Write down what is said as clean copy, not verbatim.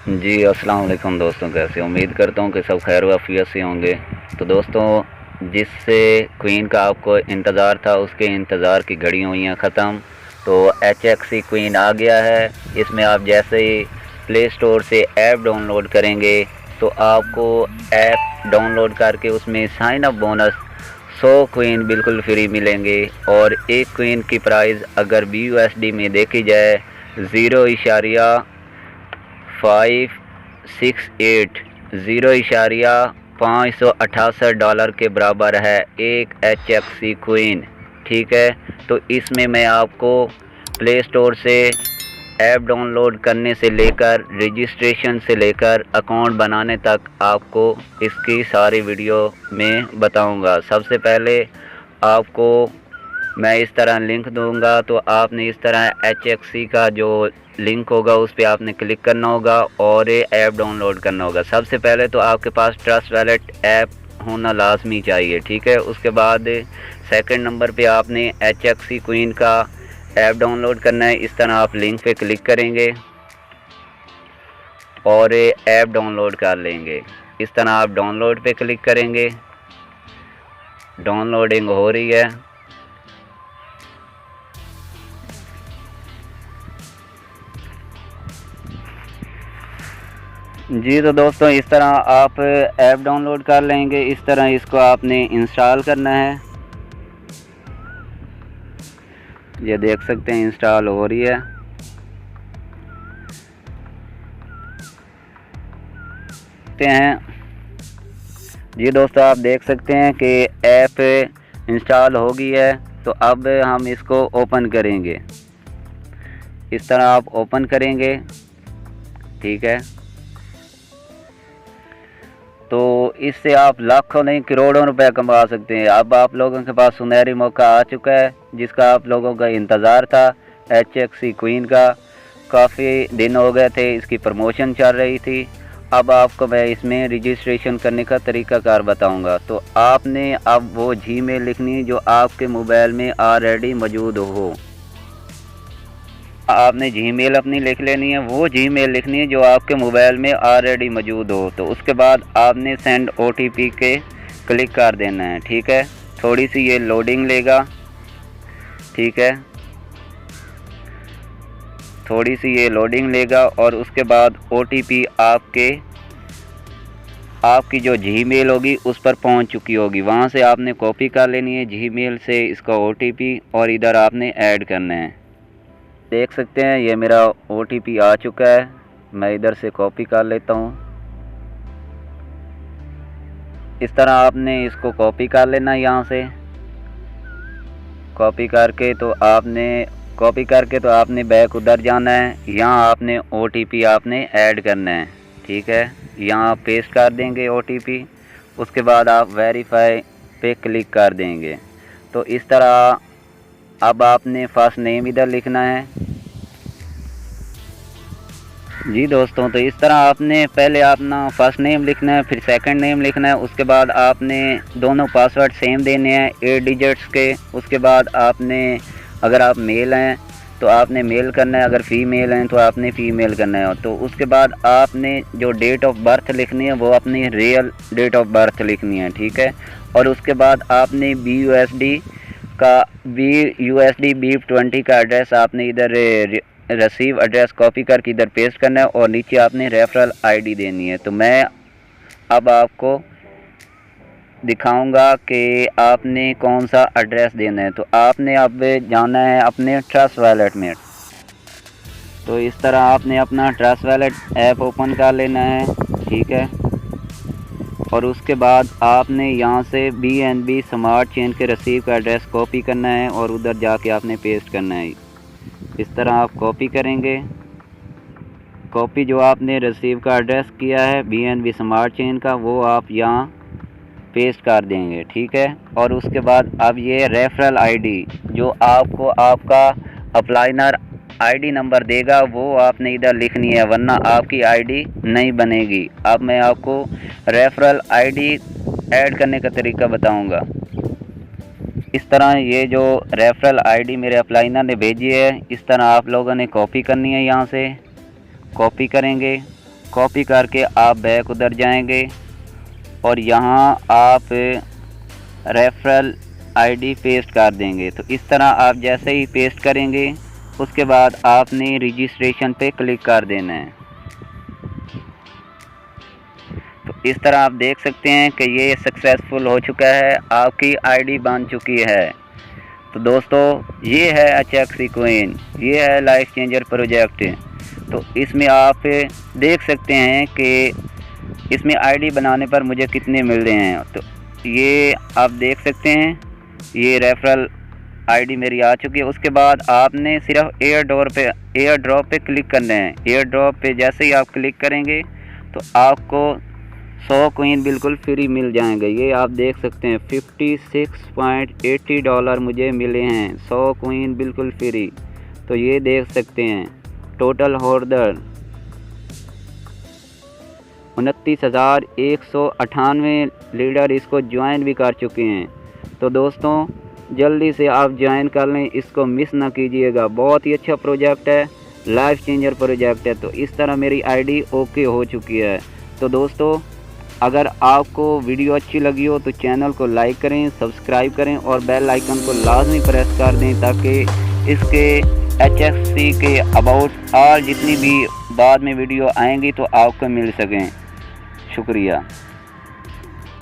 जी अस्सलाम वालेकुम दोस्तों, कैसे उम्मीद करता हूँ कि सब खैर वाफियत से होंगे। तो दोस्तों, जिससे क्वीन का आपको इंतज़ार था उसके इंतज़ार की घड़ी हुई हैं ख़त्म। तो HXC क्वीन आ गया है। इसमें आप जैसे ही प्ले स्टोर से ऐप डाउनलोड करेंगे तो आपको ऐप डाउनलोड करके उसमें साइन अप बोनस 100 क्वीन बिल्कुल फ्री मिलेंगे। और एक क्वीन की प्राइस अगर BUSD में देखी जाए 0.568 $0.568 के बराबर है एक HXC क्वीन। ठीक है, तो इसमें मैं आपको प्ले स्टोर से ऐप डाउनलोड करने से लेकर रजिस्ट्रेशन से लेकर अकाउंट बनाने तक आपको इसकी सारी वीडियो में बताऊंगा। सबसे पहले आपको मैं इस तरह लिंक दूंगा, तो आपने इस तरह HXC का जो लिंक होगा उस पर आपने क्लिक करना होगा और ये ऐप डाउनलोड करना होगा। सबसे पहले तो आपके पास ट्रस्ट वैलेट ऐप होना लाजमी चाहिए। ठीक है, उसके बाद सेकंड नंबर पे आपने HXC क्वीन का ऐप डाउनलोड करना है। इस तरह आप लिंक पे क्लिक करेंगे और ये ऐप डाउनलोड कर लेंगे। इस तरह आप डाउनलोड पे क्लिक करेंगे, डाउनलोडिंग हो रही है। जी तो दोस्तों, इस तरह आप ऐप डाउनलोड कर लेंगे। इस तरह इसको आपने इंस्टॉल करना है। ये देख सकते हैं इंस्टॉल हो रही है। जी दोस्तों, आप देख सकते हैं कि ऐप इंस्टॉल हो गई है। तो अब हम इसको ओपन करेंगे। इस तरह आप ओपन करेंगे। ठीक है, तो इससे आप लाखों नहीं करोड़ों रुपए कमा सकते हैं। अब आप लोगों के पास सुनहरी मौका आ चुका है जिसका आप लोगों का इंतज़ार था। HXC क्वीन का काफ़ी दिन हो गए थे, इसकी प्रमोशन चल रही थी। अब आपको मैं इसमें रजिस्ट्रेशन करने का तरीक़ाकार बताऊंगा। तो आपने अब वो जीमेल लिखनी है जो आपके मोबाइल में ऑलरेडी मौजूद हो। आपने जीमेल अपनी लिख लेनी है, वो जीमेल लिखनी है जो आपके मोबाइल में ऑलरेडी मौजूद हो। तो उसके बाद आपने सेंड OTP के क्लिक कर देना है। ठीक है, थोड़ी सी ये लोडिंग लेगा। ठीक है, थोड़ी सी ये लोडिंग लेगा और उसके बाद OTP आपकी जो जीमेल होगी उस पर पहुंच चुकी होगी। वहां से आपने कॉपी कर लेनी है जीमेल से इसका OTP और इधर आपने ऐड करना है। देख सकते हैं ये मेरा OTP आ चुका है। मैं इधर से कॉपी कर लेता हूँ। इस तरह आपने इसको कॉपी कर लेना है। यहाँ से कॉपी करके तो आपने बैक उधर जाना है। यहाँ आपने OTP आपने ऐड करना है। ठीक है, यहाँ पेस्ट कर देंगे OTP। उसके बाद आप वेरीफाई पे क्लिक कर देंगे। तो इस तरह अब आपने फर्स्ट नेम इधर लिखना है। जी दोस्तों, तो इस तरह आपने पहले अपना फर्स्ट नेम लिखना है, फिर सेकंड नेम लिखना है। उसके बाद आपने दोनों पासवर्ड सेम देने हैं 8 डिजिट्स के। उसके बाद आपने अगर आप मेल हैं तो आपने मेल करना है, अगर फ़ीमेल हैं तो आपने फ़ीमेल करना है। तो उसके बाद आपने जो डेट ऑफ बर्थ लिखनी है वो अपनी रियल डेट ऑफ बर्थ लिखनी है। ठीक है, और उसके बाद आपने BUSD BIP20 का एड्रेस आपने इधर रिसीव एड्रेस कॉपी करके इधर पेस्ट करना है और नीचे आपने रेफरल ID देनी है। तो मैं अब आपको दिखाऊंगा कि आपने कौन सा एड्रेस देना है। तो आपने अब जाना है अपने ट्रस्ट वैलेट में। तो इस तरह आपने अपना ट्रस्ट वैलेट ऐप ओपन कर लेना है। ठीक है, और उसके बाद आपने यहाँ से BNB स्मार्ट चेन के रिसीव का एड्रेस कॉपी करना है और उधर जाके आपने पेस्ट करना है। इस तरह आप कॉपी करेंगे। कॉपी जो आपने रिसीव का एड्रेस किया है BNB स्मार्ट चेन का वो आप यहाँ पेस्ट कर देंगे। ठीक है, और उसके बाद अब ये रेफरल ID जो आपको आपका अप्लाइनर ID नंबर देगा वो आपने इधर लिखनी है, वरना आपकी ID नहीं बनेगी। अब मैं आपको रेफरल ID ऐड करने का तरीका बताऊंगा। इस तरह ये जो रेफरल ID मेरे अप्लाइनर ने भेजी है, इस तरह आप लोगों ने कॉपी करनी है। यहाँ से कॉपी करेंगे कॉपी करके आप बैक उधर जाएंगे और यहाँ आप रेफरल आईडी पेस्ट कर देंगे। तो इस तरह आप जैसे ही पेस्ट करेंगे उसके बाद आपने रजिस्ट्रेशन पे क्लिक कर देना है। तो इस तरह आप देख सकते हैं कि ये सक्सेसफुल हो चुका है, आपकी आईडी बन चुकी है। तो दोस्तों ये है HXC कॉइन, ये है लाइफ चेंजर प्रोजेक्ट। तो इसमें आप देख सकते हैं कि इसमें आईडी बनाने पर मुझे कितने मिल रहे हैं। तो ये आप देख सकते हैं, ये रेफरल आईडी मेरी आ चुकी है। उसके बाद आपने सिर्फ एयर ड्रॉप पे क्लिक करना है। एयर ड्रॉप पे जैसे ही आप क्लिक करेंगे तो आपको 100 कॉइन बिल्कुल फ्री मिल जाएंगे। ये आप देख सकते हैं $56.80 मुझे मिले हैं, 100 कॉइन बिल्कुल फ्री। तो ये देख सकते हैं टोटल होल्डर 29,198 लीडर इसको ज्वाइन भी कर चुके हैं। तो दोस्तों जल्दी से आप ज्वाइन कर लें, इसको मिस ना कीजिएगा। बहुत ही अच्छा प्रोजेक्ट है, लाइफ चेंजर प्रोजेक्ट है। तो इस तरह मेरी आईडी ओके हो चुकी है। तो दोस्तों अगर आपको वीडियो अच्छी लगी हो तो चैनल को लाइक करें, सब्सक्राइब करें और बेल आइकन को लाजमी प्रेस कर दें ताकि इसके HXC के अबाउट और जितनी भी बाद में वीडियो आएंगी तो आपको मिल सकें। शुक्रिया।